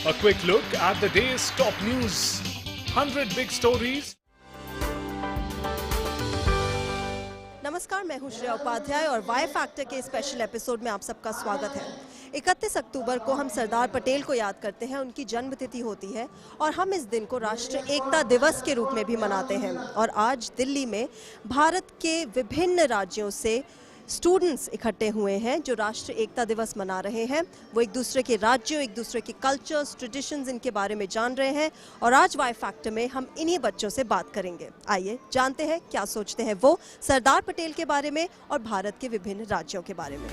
A quick look at the day's top news. 100 big stories. नमस्कार, मैं हूं श्रेया उपाध्याय और वाई फैक्टर के स्पेशल एपिसोड में आप सबका स्वागत है। 31 अक्टूबर को हम सरदार पटेल को याद करते हैं, उनकी जन्मतिथि होती है और हम इस दिन को राष्ट्रीय एकता दिवस के रूप में भी मनाते हैं। और आज दिल्ली में भारत के विभिन्न राज्यों से स्टूडेंट्स इकट्ठे हुए हैं जो राष्ट्रीय एकता दिवस मना रहे हैं। वो एक दूसरे के राज्यों, एक दूसरे के कल्चर्स, ट्रेडिशंस, इनके बारे में जान रहे हैं और आज वाई फैक्टर में हम इन्हीं बच्चों से बात करेंगे। आइए जानते हैं क्या सोचते हैं वो सरदार पटेल के बारे में और भारत के विभिन्न राज्यों के बारे में।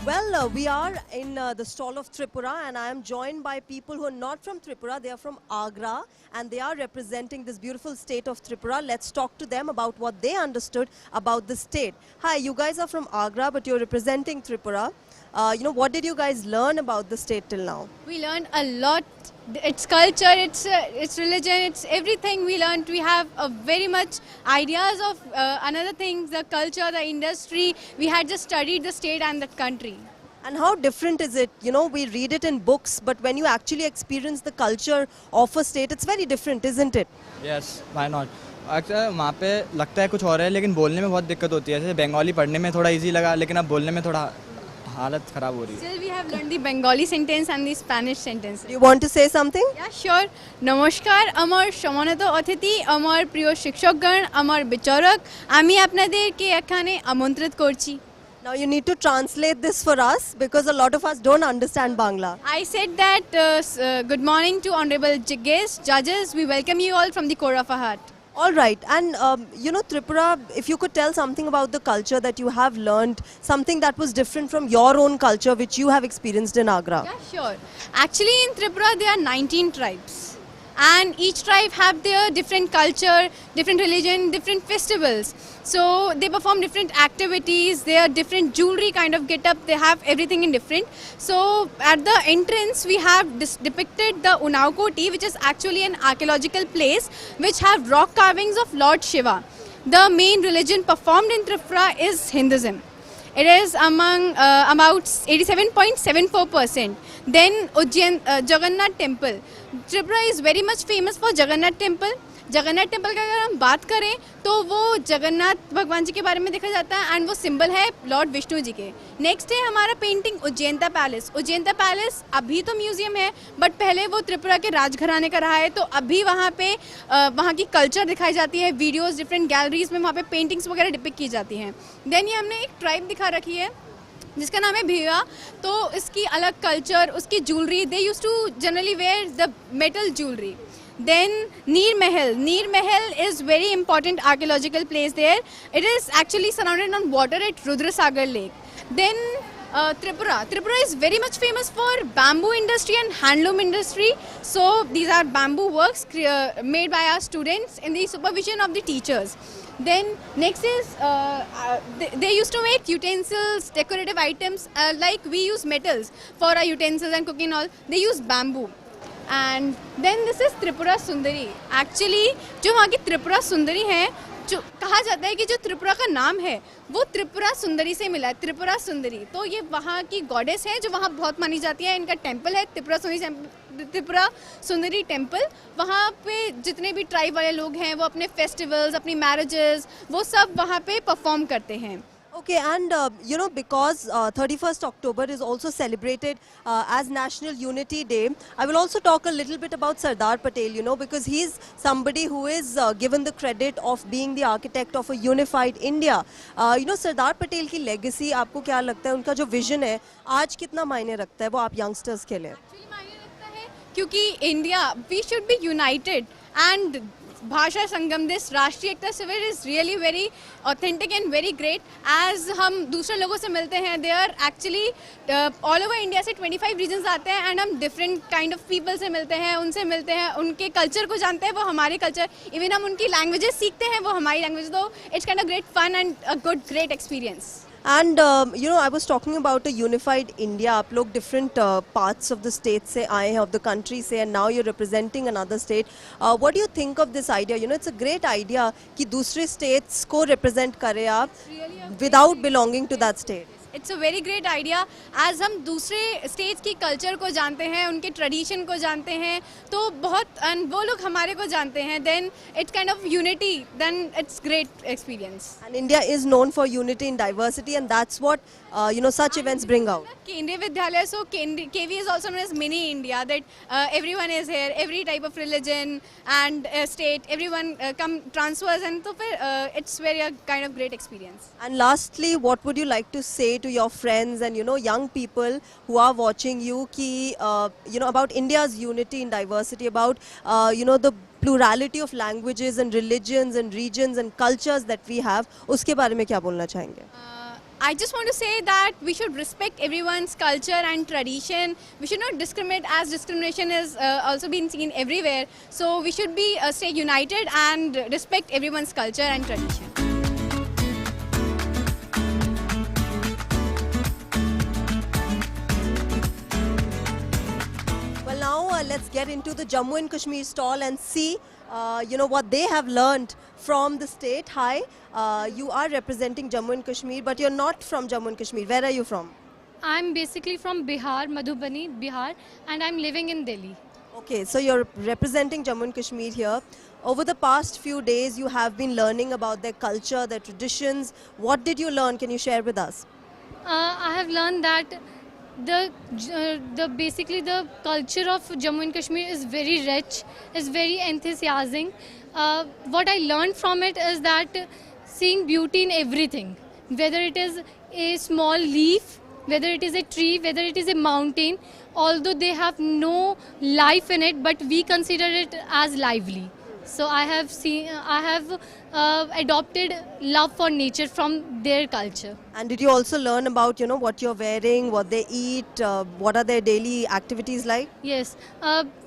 Well, we are in the stall of Tripura and I am joined by people who are not from Tripura. They are from Agra and they are representing this beautiful state of Tripura. Let's talk to them about what they understood about the state. Hi, you guys are from Agra but you're representing Tripura. What did you guys learn about the state till now? We learned a lot. Its culture, its religion, it's everything we learned. We have very much ideas of another things, the culture, the industry. We had just studied the state and the country. And how different is it? You know, we read it in books, but when you actually experience the culture of a state, it's very different, isn't it? Yes, why not? अक्सर वहाँ पे लगता है कुछ और है लेकिन बोलने में बहुत दिक्कत होती है। जैसे बंगाली पढ़ने में थोड़ा इजी लगा लेकिन अब बोलने में थोड़ा हालत खराब हो रही है। Still we have learned the Bengali sentence and the Spanish sentence. Do you want to say something? Yeah, sure. নমস্কার আমার সম্মানিত অতিথি, আমার প্রিয় শিক্ষকগণ, আমার বিচারক, আমি আপনাদেরকে এখানে আমন্ত্রিত করছি। Now you need to translate this for us because a lot of us don't understand Bangla. I said that good morning to honorable guests, judges. We welcome you all from the core of our heart. All right, and Tripura, if you could tell something about the culture that you have learned, something that was different from your own culture which you have experienced in Agra. Yeah, sure. Actually in Tripura there are 19 tribes and each tribe have their different culture, different religion, different festivals. So they perform different activities, their different jewelry kind of get up, they have everything in different. So at the entrance we have depicted the Unnao Koti, which is actually an archaeological place which have rock carvings of Lord Shiva. The main religion performed in Tripura is Hinduism. It is among about 87.74%. Then Jagannath Temple. Tripura is very much famous for Jagannath Temple. Jagannath temple का अगर हम बात करें तो वो जगन्नाथ भगवान जी के बारे में देखा जाता है एंड वो सिंबल है लॉर्ड विष्णु जी के। नेक्स्ट है हमारा painting Ujjayanta palace. Ujjayanta palace अभी तो म्यूजियम है बट पहले वो त्रिपुरा के राजघराने का रहा है, तो अभी वहाँ पे वहाँ की कल्चर दिखाई जाती है, वीडियोज़ डिफरेंट गैलरीज में वहाँ पे पेंटिंग्स वगैरह डिपिक्ट की जाती हैं। देन ये हमने एक ट्राइब दिखा रखी है जिसका नाम है भिवा, तो इसकी अलग कल्चर, उसकी jewellery, they use to generally wear the metal jewellery. Then Neer Mahal. Neer Mahal is very important archaeological place there. It is actually surrounded on water at Rudrasagar Lake. Then Tripura. Tripura is very much famous for bamboo industry and handloom industry. So these are bamboo works made by our students in the supervision of the teachers. Then next is they used to make utensils, decorative items like we use metals for our utensils and cooking and all. They use bamboo. And then this is Tripura Sundari. Actually जो वहाँ की त्रिपुरा सुंदरी है, जो कहा जाता है कि जो त्रिपुरा का नाम है वो त्रिपुरा सुंदरी से मिला है, त्रिपुरा सुंदरी। तो ये वहाँ की गॉडेस है जो वहाँ बहुत मानी जाती है। इनका टेम्पल है त्रिपुरा सुंदरी टेम्पल। वहाँ पे जितने भी ट्राइब वाले लोग हैं वो अपने फेस्टिवल्स, अपनी मैरिजेस, वो सब वहाँ पे परफॉर्म करते हैं। Okay, and because 31st October is also celebrated as National Unity Day, I will also talk a little bit about Sardar Patel, because he is somebody who is given the credit of being the architect of a unified India. Sardar Patel की legacy आपको क्या लगता है, उनका जो vision है आज कितना मायने रखता है वो आप youngsters के लिए? Actually मायने रखता है क्योंकि India, we should be united and भाषा संगम this Rashtriya Ekta Shivir is really very authentic and very great. As हम दूसरे लोगों से मिलते हैं, they are actually all over India से 25 रीजन्स आते हैं एंड हम डिफरेंट काइंड ऑफ पीपल से मिलते हैं, उनसे मिलते हैं, उनके कल्चर को जानते हैं, वो हमारे कल्चर, इवन हम उनकी लैंग्वेजेस सीखते हैं, वो हमारी लैंग्वेज। तो it's kind of great fun and a good great experience. And you know, I was talking about a unified India. आप लोग different parts of the state से आए हैं, of the country से, and now you're representing another state. What do you think of this idea? You know, it's a great idea कि दूसरे states को represent करें आप without belonging to that state. It's a very great idea. As हम दूसरे states की culture को जानते हैं, उनके ट्रेडिशन को जानते हैं, तो बहुत वो लोग हमारे को जानते हैं, then it's kind of unity, then it's great experience. And India is known for unity in diversity, and that's what you know, such events bring out. केंद्रीय विद्यालय, so KV is also known as mini India, that everyone is here, every type of religion and state, everyone come transfers, and तो फिर it's very a kind of great experience. And lastly, what would you like to say to your friends and, you know, young people who are watching you ki you know, about India's unity in diversity, about you know, the plurality of languages and religions and regions and cultures that we have, uske bare mein kya bolna chahenge? I just want to say that we should respect everyone's culture and tradition. We should not discriminate, as discrimination is also been seen everywhere. So we should be stay united and respect everyone's culture and tradition. Well, now let's get into the Jammu and Kashmir stall and see you know, what they have learned from the state. Hi, you are representing Jammu and Kashmir, but you're not from Jammu and Kashmir. Where are you from? I'm basically from Bihar, Madhubani, Bihar, and I'm living in Delhi. Okay, so you're representing Jammu and Kashmir here. Over the past few days, you have been learning about their culture, their traditions. What did you learn? Can you share with us? I have learned that basically the culture of Jammu and Kashmir is very rich, is very enthusiastic. What I learned from it is that seeing beauty in everything, whether it is a small leaf, whether it is a tree, whether it is a mountain, although they have no life in it, but we consider it as lively. So I have adopted love for nature from their culture. And did you also learn about, you know, what you're wearing, what they eat, what are their daily activities like? Yes,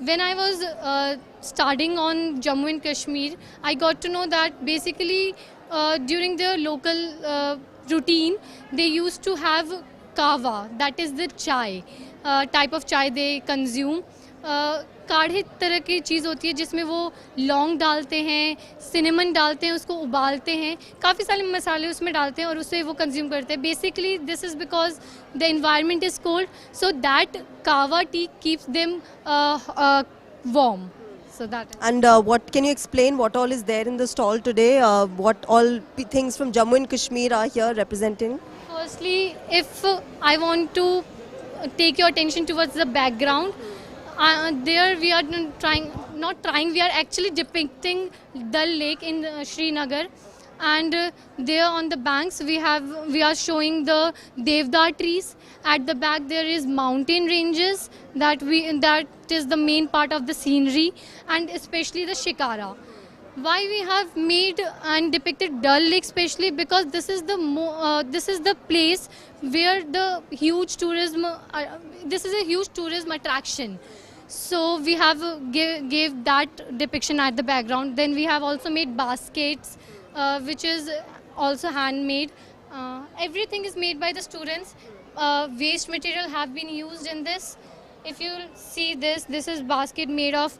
when I was studying on Jammu and Kashmir, I got to know that basically during their local routine, they used to have kahwa, that is the chai, type of chai they consume. काढ़े तरह की चीज़ होती है जिसमें वो लौंग डालते हैं, सिनेमन डालते हैं, उसको उबालते हैं, काफ़ी सारे मसाले उसमें डालते हैं और उससे वो कंज्यूम करते हैं. Basically this is because the environment is cold, so that kahwa tea keeps them warm. So that. And what can you explain? What all is there in the stall today? What all things from Jammu and Kashmir are here representing? Firstly, if I want to take your attention towards the background, there we are we are actually depicting Dal Lake in Srinagar, and there on the banks we are showing the Devdar trees. At the back there is mountain ranges that is the main part of the scenery, and especially the shikara. Why we have made and depicted Dal Lake especially? Because this is the place where the huge tourism. This is a huge tourism attraction. So we have gave that depiction at the background. Then we have also made baskets, which is also handmade. Everything is made by the students. Waste material have been used in this. If you see this is basket made of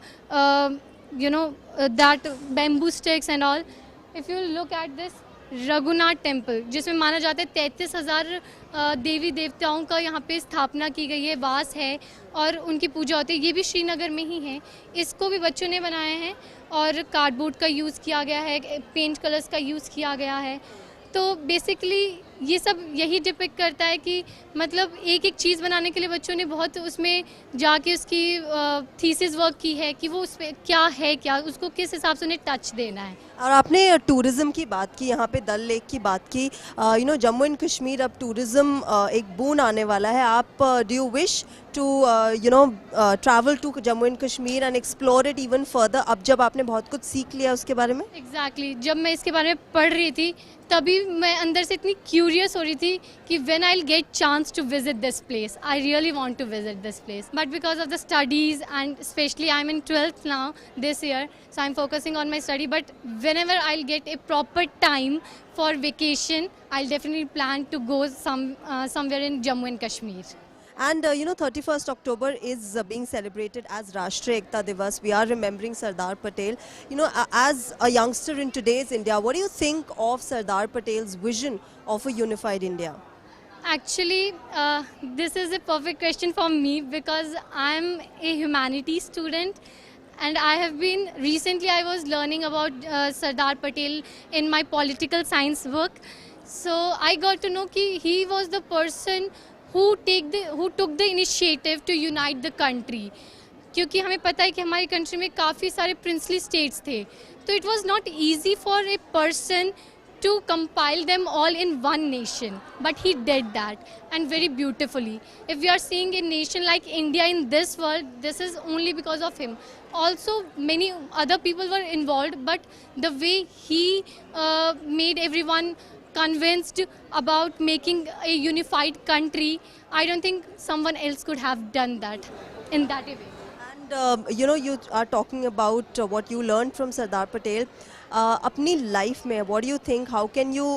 that bamboo sticks and all. If you look at this Raghunath temple, जिसमें माना जाता है 33,000 देवी देवताओं का यहाँ पे स्थापना की गई है, वास है और उनकी पूजा होती है. ये भी श्रीनगर में ही है. इसको भी बच्चों ने बनाया है और कार्डबोर्ड का यूज़ किया गया है, पेंट कलर्स का यूज़ किया गया है. तो बेसिकली ये सब यही डिपिक्ट करता है कि मतलब एक एक चीज़ बनाने के लिए बच्चों ने बहुत उसमें जाके उसकी थीसिस वर्क की है कि वो उस पर क्या है, क्या उसको किस हिसाब से उन्हें टच देना है. और आपने टूरिज़्म की बात की, यहाँ पे डल लेक की बात की. जम्मू एंड कश्मीर अब टूरिज़्म एक बून आने वाला है. आप do you wish to travel to Jammu and Kashmir and explore it even further? अब जब आपने बहुत कुछ सीख लिया उसके बारे में. एग्जैक्टली जब मैं इसके बारे में पढ़ रही थी तभी मैं अंदर से इतनी क्यूरियस क्यूरियस हो रही थी कि when I will get chance to visit this place, I really want to visit this place, but because of the studies and specially I am in 12th now this year, so I am focusing on my study, but whenever I will get a proper time for vacation, I'll definitely plan to go somewhere in Jammu and Kashmir. And 31st October is being celebrated as Rashtriya Ekta Divas. We are remembering Sardar Patel. As a youngster in today's India, what do you think of Sardar Patel's vision of a unified India? Actually, this is a perfect question for me because I'm a humanities student. And I have been, recently I was learning about Sardar Patel in my political science work. So I got to know that he was the person who took the initiative to unite the country. क्योंकि हमें पता है कि हमारी country में काफ़ी सारे princely states थे. तो it was not easy for a person to compile them all in one nation, but he did that, and very beautifully. If we are seeing a nation like India in this world, this is only because of him. Also many other people were involved, but the way he made everyone convinced about making a unified country, I don't think someone else could have done that in that way. And you are talking about what you learned from Sardar Patel. अपनी life में what do you think, how can you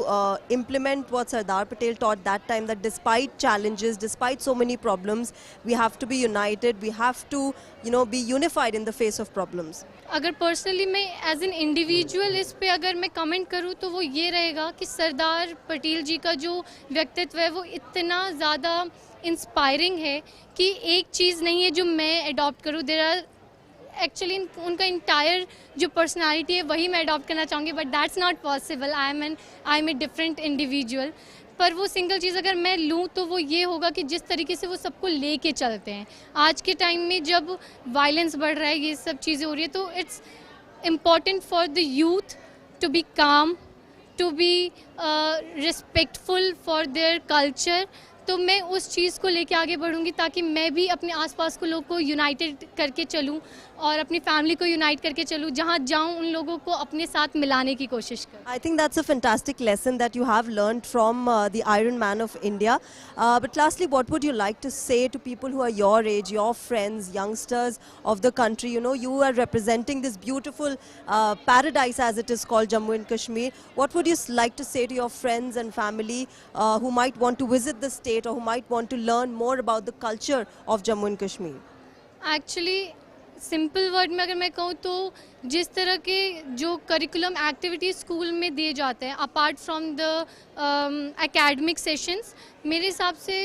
implement what Sardar Patel taught that time, that despite challenges, despite so many problems, we have to be united, we have to be unified in the face of problems? अगर personally मैं as an individual इस पे अगर मैं comment करूँ तो वो ये रहेगा कि सरदार पटेल जी का जो व्यक्तित्व है वो इतना ज़्यादा इंस्पायरिंग है कि एक चीज़ नहीं है जो मैं अडॉप्ट करूँ. देयर आर एक्चुअली उनका इंटायर जो पर्सनालिटी है वही मैं अडॉप्ट करना चाहूँगी, but that's not possible. I am a different individual. पर वो सिंगल चीज़ अगर मैं लूँ तो वो ये होगा कि जिस तरीके से वो सबको लेके चलते हैं. आज के टाइम में जब वायलेंस बढ़ रहा है, ये सब चीज़ें हो रही है, तो it's important for the youth to be calm, to be respectful for their culture. तो मैं उस चीज़ को लेके आगे बढ़ूंगी ताकि मैं भी अपने आसपास को लोगों को यूनाइटेड करके चलूं और अपनी फैमिली को यूनाइट करके चलूं. जहां जाऊं उन लोगों को अपने साथ मिलाने की कोशिश करूं. I think that's a fantastic lesson that you have learned from the Iron Man of India. But lastly, what would you like to say to people who are your age, your friends, youngsters of the country? You are representing this beautiful paradise as it is called Jammu and Kashmir. What would you like to say to your friends and family who might want to visit the state or who might want to learn more about the culture of Jammu and Kashmir? Actually simple word में अगर मैं कहूँ तो जिस तरह के जो curriculum activities school में दिए जाते हैं apart from the academic sessions, मेरे हिसाब से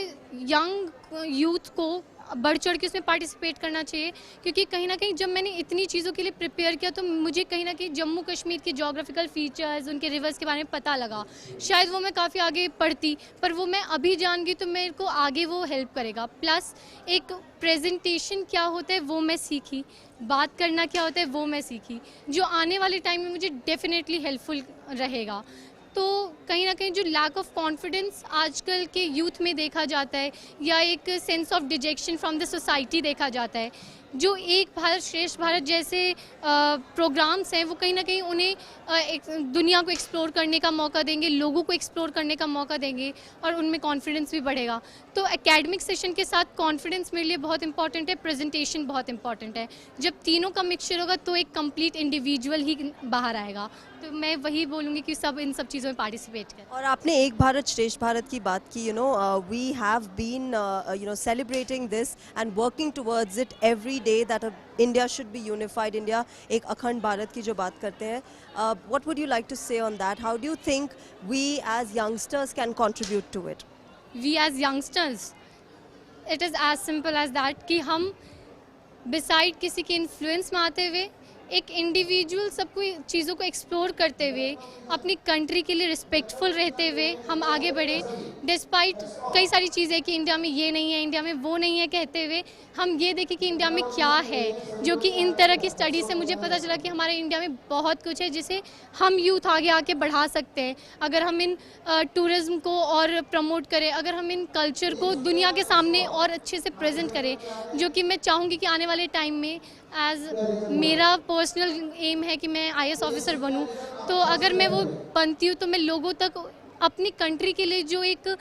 यंग यूथ को बढ़ चढ़ के उसमें पार्टिसिपेट करना चाहिए. क्योंकि कहीं ना कहीं जब मैंने इतनी चीज़ों के लिए प्रिपेयर किया तो मुझे कहीं ना कहीं जम्मू कश्मीर के जोग्राफिकल फीचर्स, उनके रिवर्स के बारे में पता लगा. शायद वो मैं काफ़ी आगे पढ़ती, पर वो मैं अभी जान गई तो मेरे को आगे वो हेल्प करेगा. प्लस एक प्रेजेंटेशन क्या होता है वो मैं सीखी, बात करना क्या होता है वो मैं सीखी, जो आने वाले टाइम में मुझे डेफिनेटली हेल्पफुल रहेगा. तो कहीं ना कहीं जो लैक ऑफ कॉन्फिडेंस आजकल के यूथ में देखा जाता है या एक sense of detection from the society देखा जाता है, जो एक भारत श्रेष्ठ भारत जैसे प्रोग्राम्स हैं वो कहीं ना कहीं उन्हें दुनिया को एक्सप्लोर करने का मौका देंगे, लोगों को एक्सप्लोर करने का मौका देंगे और उनमें कॉन्फिडेंस भी बढ़ेगा. तो एकेडमिक सेशन के साथ कॉन्फिडेंस मेरे लिए बहुत इंपॉर्टेंट है, प्रेजेंटेशन बहुत इंपॉर्टेंट है. जब तीनों का मिक्सचर होगा तो एक कंप्लीट इंडिविजुअल ही बाहर आएगा. तो मैं वही बोलूँगी कि सब इन सब चीज़ों में पार्टिसिपेट करें. और आपने एक भारत श्रेष्ठ भारत की बात की. We have been celebrating this and working towards it every day that India should be unified India. एक अखंड भारत की जो बात करते हैं, what would you like to say on that? How do you think we as youngsters can contribute to it? We as youngsters, it is as simple as that कि हम beside किसी के इन्फ्लुएंस में आते हुए एक इंडिविजुअल सबको चीज़ों को एक्सप्लोर करते हुए अपनी कंट्री के लिए रिस्पेक्टफुल रहते हुए हम आगे बढ़े. डिस्पाइट कई सारी चीज़ें कि इंडिया में ये नहीं है, इंडिया में वो नहीं है कहते हुए हम ये देखें कि इंडिया में क्या है, जो कि इन तरह की स्टडी से मुझे पता चला कि हमारे इंडिया में बहुत कुछ है जिसे हम यूथ आगे आके बढ़ा सकते हैं. अगर हम इन टूरिज़्म को और प्रमोट करें, अगर हम इन कल्चर को दुनिया के सामने और अच्छे से प्रेजेंट करें, जो कि मैं चाहूँगी कि आने वाले टाइम में एज मेरा पर्सनल एम है कि मैं IAS ऑफिसर बनूं. तो अगर मैं वो बनती हूँ तो मैं लोगों तक अपनी कंट्री के लिए जो एक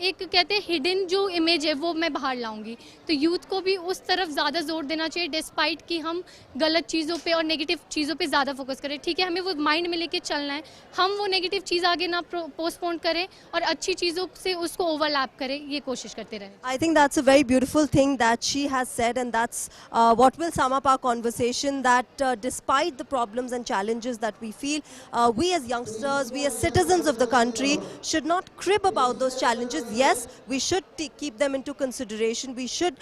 कहते हैं हिडन जो इमेज है वो मैं बाहर लाऊंगी। तो यूथ को भी उस तरफ ज़्यादा जोर देना चाहिए, डिस्पाइट कि हम गलत चीज़ों पे और नेगेटिव चीज़ों पे ज़्यादा फोकस करें। ठीक है, हमें वो माइंड में लेके चलना है, हम वो नेगेटिव चीज़ आगे ना पोस्टपोन करें और अच्छी चीज़ों से उसको ओवरलैप करें, ये कोशिश करते रहें। I think that's a very beautiful thing that she has said, and that's what will sum up our conversation, that despite the problems and challenges that we feel, we as youngsters, we as citizens of the country should not crib about those challenges. Yes, we should keep them into consideration, we should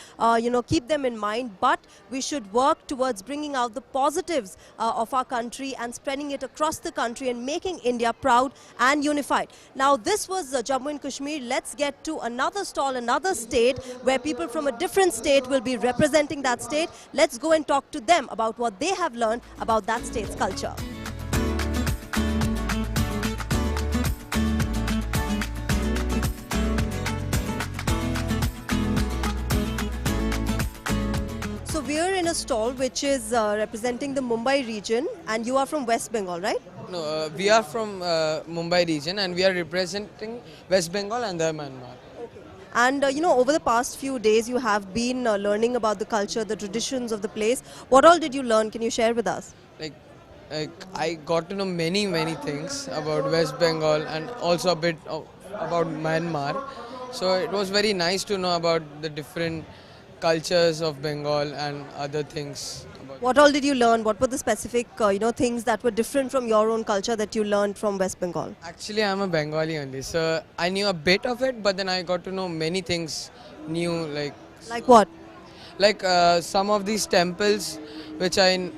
keep them in mind, but we should work towards bringing out the positives of our country and spreading it across the country and making India proud and unified. Now this was Jammu and Kashmir. Let's get to another stall, another state where people from a different state will be representing that state. Let's go and talk to them about what they have learned about that state's culture. So we are in a stall which is representing the Mumbai region, and you are from West Bengal, right? No, we are from Mumbai region and we are representing West Bengal and Myanmar. And over the past few days you have been learning about the culture, the traditions of the place. What all did you learn? Can you share with us? Like I got to know many things about West Bengal and also a bit about Myanmar. So it was very nice to know about the different cultures of Bengal and other things. What all did you learn? What were the specific things that were different from your own culture that you learned from West Bengal? Actually, I'm a Bengali only, so I knew a bit of it, but then I got to know many things new, Like what? like some of these temples which I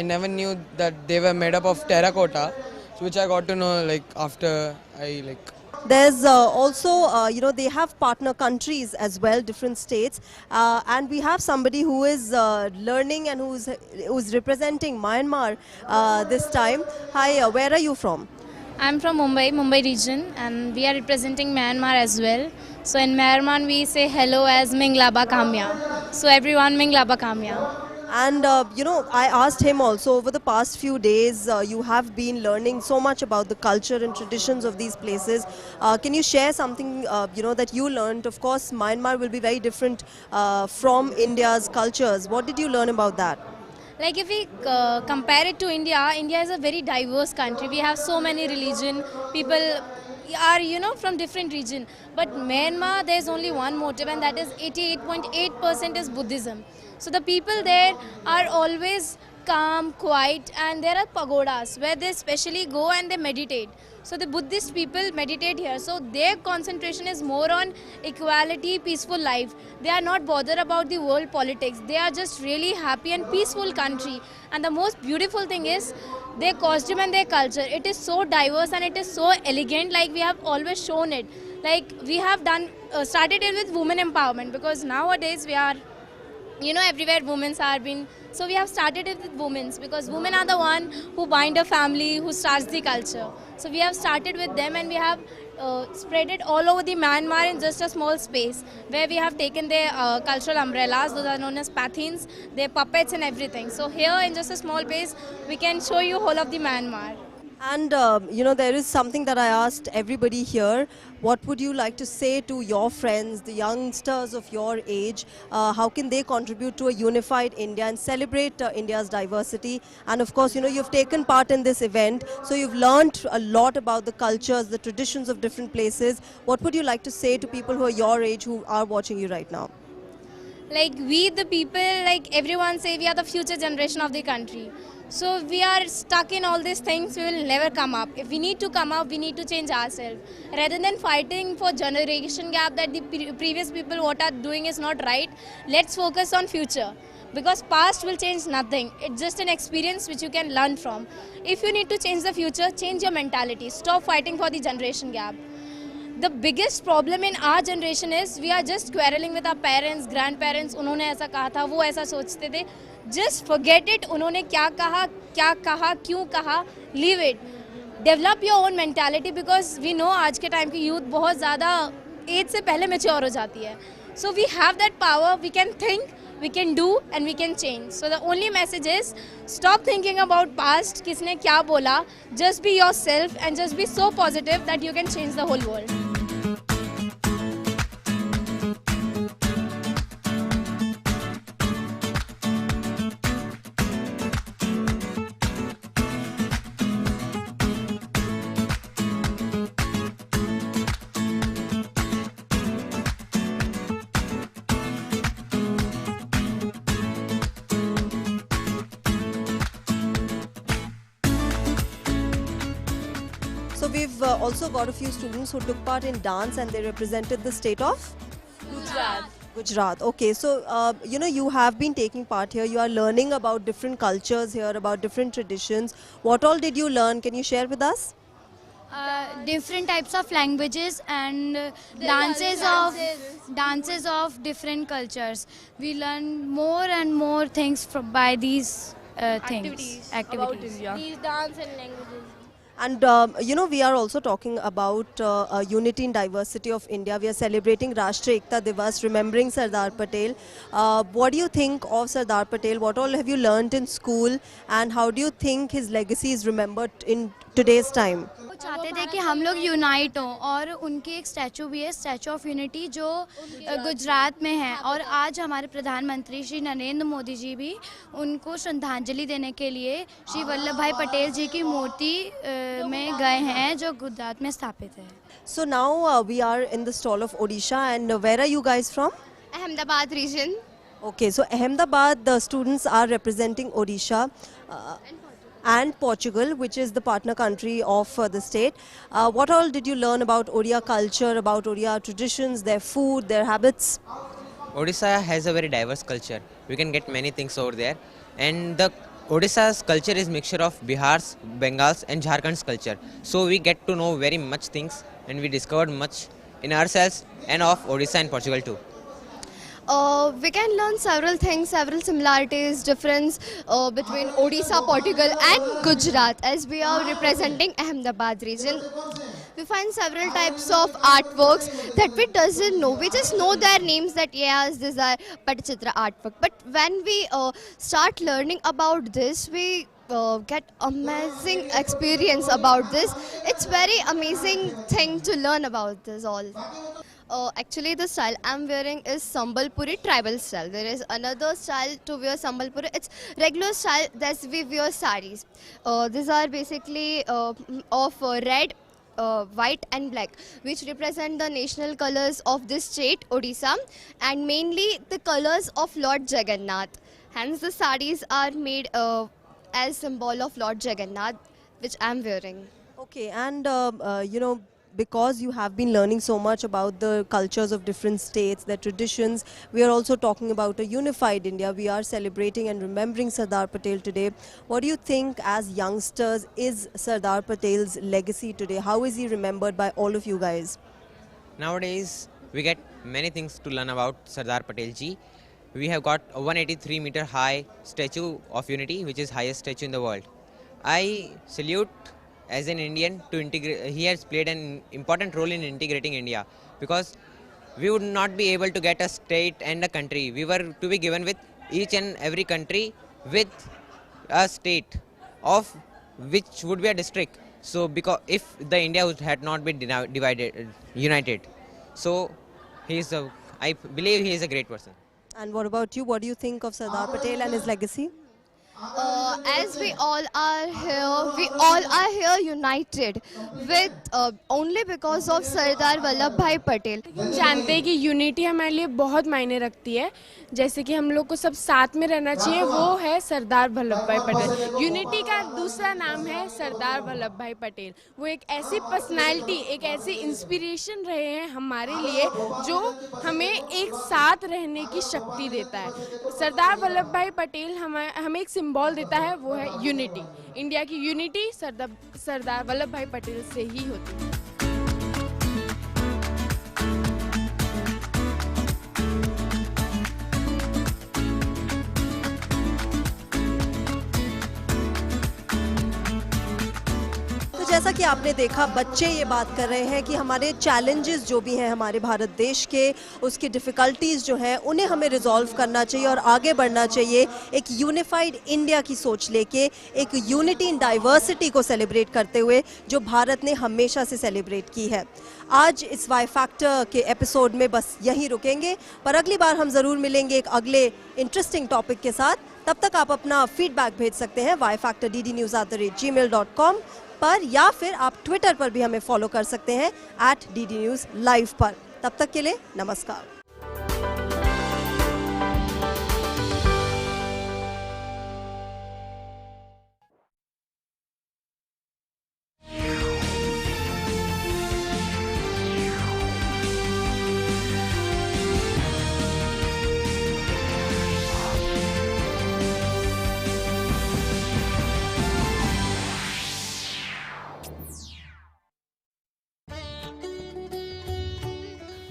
never knew that they were made up of terracotta, which I got to know after I There's also, they have partner countries as well, different states. And we have somebody who is learning and who's representing Myanmar this time. Hi, where are you from? I'm from Mumbai region, and we are representing Myanmar as well. So in Myanmar we say hello as Minglaba Kamya. So everyone Minglaba Kamya. And I asked him also, over the past few days, you have been learning so much about the culture and traditions of these places. Can you share something, that you learned? Of course, Myanmar will be very different from India's cultures. What did you learn about that? Like if we compare it to India, India is a very diverse country. We have so many religion. People are, from different region. But Myanmar, there's only one motive, and that is 88.8% is Buddhism. So the people there are always calm, quiet, and there are pagodas where they specially go and they meditate. So the Buddhist people meditate here. So their concentration is more on equality, peaceful life. They are not bothered about the world politics. They are just really happy and peaceful country. And the most beautiful thing is their costume and their culture. It is so diverse and it is so elegant, like we have always shown it. Like we have started it with women empowerment, because nowadays we are everywhere women are being, so we have started it with women, because women are the one who bind a family, who starts the culture. So we have started with them, and we have spread it all over the Myanmar in just a small space, where we have taken their cultural umbrellas, those are known as pathins, their puppets and everything. So here in just a small place, we can show you whole of the Myanmar. And there is something that I asked everybody here. What would you like to say to your friends, the youngsters of your age? How can they contribute to a unified India and celebrate India's diversity? And of course, you've taken part in this event, so you've learned a lot about the cultures, the traditions of different places. What would you like to say to people who are your age, who are watching you right now? Like we the people, like everyone say, we are the future generation of the country. So we are stuck in all these things, we will never come up. If we need to come up, we need to change ourselves. Rather than fighting for generation gap that the previous people what are doing is not right, let's focus on future. Because past will change nothing. It's just an experience which you can learn from. If you need to change the future, change your mentality. Stop fighting for the generation gap. The biggest problem in our generation is we are just quarreling with our parents, grandparents. उन्होंने ऐसा कहा था, वो ऐसा सोचते थे. Just forget it. उन्होंने क्या कहा, क्यों कहा. Leave it. Develop your own mentality, because we know आज के टाइम की youth बहुत ज़्यादा एज से पहले mature हो जाती है. So we have that power. We can think. we can do and we can change. So the only message is stop thinking about past, किसने क्या बोला. Just be yourself and just be so positive that you can change the whole world. So we've also got a few students who took part in dance and they represented the state of Gujarat. Gujarat. Okay, so you have been taking part here. You are learning about different cultures here, about different traditions. What all did you learn? Can you share with us? Different types of languages and dances of different cultures. We learn more and more things by these things, activities. These dance and languages. And we are also talking about unity and diversity of India. We are celebrating Rashtriya Ekta Divas, remembering Sardar Patel. What do you think of Sardar Patel? What all have you learnt in school? And how do you think his legacy is remembered in today's time? वो चाहते थे कि हम लोग unite हों और उनकी एक स्टैचू भी है, स्टैचू ऑफ यूनिटी, जो गुजरात में है. और आज हमारे प्रधानमंत्री श्री नरेंद्र मोदी जी भी उनको श्रद्धांजलि देने के लिए श्री वल्लभ भाई पटेल जी की मूर्ति में गए हैं जो गुजरात में स्थापित है. So now we are in the stall of Odisha, and where are you guys from? Ahmedabad region. Okay, so Ahmedabad, the students are representing Odisha and Portugal, which is the partner country of the state. What all did you learn about Odia culture, about Odia traditions, their food, their habits? Odisha has a very diverse culture. We can get many things over there, and the Odisha's culture is mixture of Bihar's, Bengal's and Jharkhand's culture. So we get to know very much things, and we discovered much in ourselves and of Odisha and Portugal too. We can learn several things, several similarities, difference between Odisha, Portugal and Gujarat, as we are representing Ahmedabad region. We find several types of artworks that we doesn't know. We just know their names, that yes, these are Patachitra artwork. But when we start learning about this, we get amazing experience about this. It's very amazing thing to learn about this all. Actually, the style I'm wearing is Sambalpuri tribal style. There is another style to wear Sambalpuri. It's regular style that we wear saris. These are basically of red, white and black, which represent the national colors of this state, Odisha, and mainly the colors of Lord Jagannath. Hence, the saris are made as symbol of Lord Jagannath, which I'm wearing. Okay, and because you have been learning so much about the cultures of different states, their traditions, we are also talking about a unified India. We are celebrating and remembering Sardar Patel today. What do you think as youngsters is Sardar Patel's legacy today? How is he remembered by all of you guys? Nowadays, we get many things to learn about Sardar Patel ji. We have got a 183-meter high Statue of Unity, which is highest statue in the world. I salute as an Indian to integrate. He has played an important role in integrating India, because we would not be able to get a state and a country. We were to be given with each and every country with a state of which would be a district. So because if the India had not been united, so I believe he is a great person. And what about you? What do you think of Sardar Patel and his legacy? As we all are here united with only because of Sardar Vallabhbhai Patel. जानते हैं कि unity हमारे लिए बहुत मायने रखती है. जैसे कि हम लोग को सब साथ में रहना चाहिए, वो है सरदार वल्लभ भाई पटेल. यूनिटी का दूसरा नाम है सरदार वल्लभ भाई पटेल. वो एक ऐसी पर्सनालिटी, एक ऐसी इंस्पिरेशन रहे हैं हमारे लिए, जो हमें एक साथ रहने की शक्ति देता है. सरदार वल्लभ भाई पटेल हमें एक सिंबल देता है, वो है यूनिटी. इंडिया की यूनिटी सरदार वल्लभ भाई पटेल से ही होती है. जैसा कि आपने देखा बच्चे ये बात कर रहे हैं कि हमारे चैलेंजेस जो भी हैं हमारे भारत देश के, उसकी डिफ़िकल्टीज़ जो हैं उन्हें हमें रिजॉल्व करना चाहिए और आगे बढ़ना चाहिए एक यूनिफाइड इंडिया की सोच लेके, एक यूनिटी इन डाइवर्सिटी को सेलिब्रेट करते हुए जो भारत ने हमेशा से सेलिब्रेट की है। आज इस वाई फैक्टर के एपिसोड में बस यहीं रुकेंगे, पर अगली बार हम ज़रूर मिलेंगे एक अगले इंटरेस्टिंग टॉपिक के साथ। तब तक आप अपना फीडबैक भेज सकते हैं yfactorddnews@gmail.com पर, या फिर आप ट्विटर पर भी हमें फॉलो कर सकते हैं @ddnewslive पर। तब तक के लिए नमस्कार।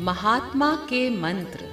महात्मा के मंत्र।